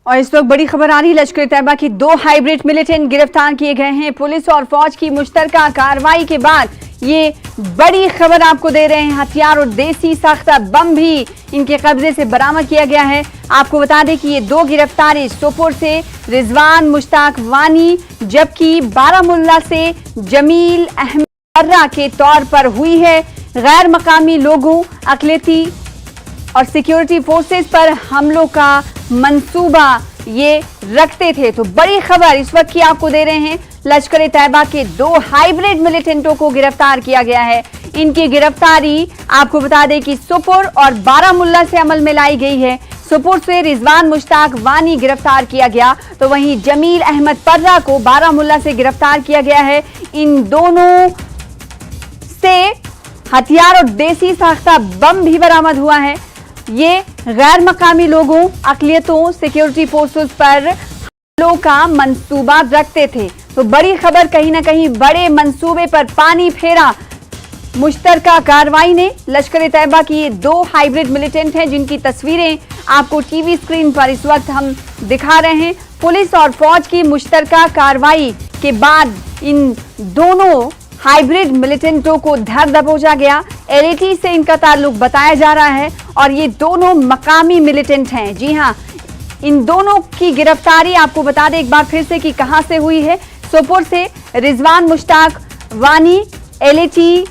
और इस वक्त बड़ी खबर आ रही है, लश्कर तैयबा की 2 हाइब्रिड मिलिटेंट गिरफ्तार किए गए हैं। पुलिस और फौज की मुश्तरका कार्रवाई के बाद ये बड़ी खबर आपको दे रहे हैं। हथियार और देसी साख्ता बम भी इनके कब्जे से बरामद किया गया है। आपको बता दें कि ये 2 गिरफ्तारी सोपोर से रिजवान मुश्ताक वानी जबकि बारामुल्ला से जमील अहमद पर्रा के तौर पर हुई है। गैर मकामी लोगों, अकलियती और सिक्योरिटी फोर्सेस पर हमलों का मंसूबा ये रखते थे। तो बड़ी खबर इस वक्त की आपको दे रहे हैं, लश्कर तैयबा के 2 हाइब्रिड मिलिटेंटों को गिरफ्तार किया गया है। इनकी गिरफ्तारी आपको बता दें कि सोपोर और बारामुल्ला से अमल में लाई गई है। सोपोर से रिजवान मुश्ताक वानी गिरफ्तार किया गया, तो वहीं जमील अहमद पर्रा को बारामुल्ला से गिरफ्तार किया गया है। इन दोनों से हथियार और देसी साख्ता बम भी बरामद हुआ है। ये गैर मकामी लोगों, अकलियतों, सिक्योरिटी फोर्सेस पर हमलों का मंसूबा रखते थे। तो बड़ी खबर, कहीं ना कहीं बड़े मंसूबे पर पानी फेरा मुश्तरका कार्रवाई ने। लश्कर तैयबा की ये 2 हाइब्रिड मिलिटेंट हैं जिनकी तस्वीरें आपको टीवी स्क्रीन पर इस वक्त हम दिखा रहे हैं। पुलिस और फौज की मुश्तरका कार्रवाई के बाद इन दोनों हाइब्रिड मिलिटेंटों को धर दबोचा गया। एलएटी से इनका ताल्लुक बताया जा रहा है और ये दोनों मकामी मिलिटेंट हैं। जी हां, इन दोनों की गिरफ्तारी आपको बता दें एक बार फिर से कि कहां से हुई है। सोपोर से रिजवान मुश्ताक वानी एलएटी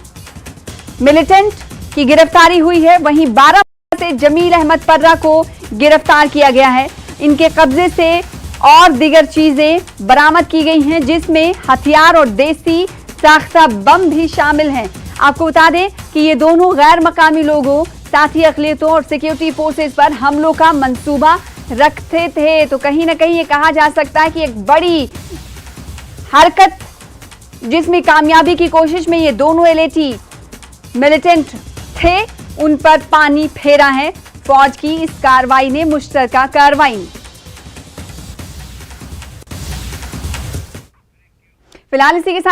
मिलिटेंट की गिरफ्तारी हुई है। वहीं बारामुल्ला से जमील अहमद पर्रा को गिरफ्तार किया गया है। इनके कब्जे से और दीगर चीजें बरामद की गई हैं जिसमें हथियार और देसी साख्ता बम भी शामिल हैं। आपको बता दें कि ये दोनों गैर मकामी लोगों, साथी अकलियतों और सिक्योरिटी फोर्सेस पर हमलों का मंसूबा रखते थे। तो कहीं ना कहीं ये कहा जा सकता है कि एक बड़ी हरकत जिसमें कामयाबी की कोशिश में ये दोनों एलएटी मिलिटेंट थे, उन पर पानी फेरा है फौज की इस कार्रवाई ने, मुश्तरका कार्रवाई। फिलहाल इसी के साथ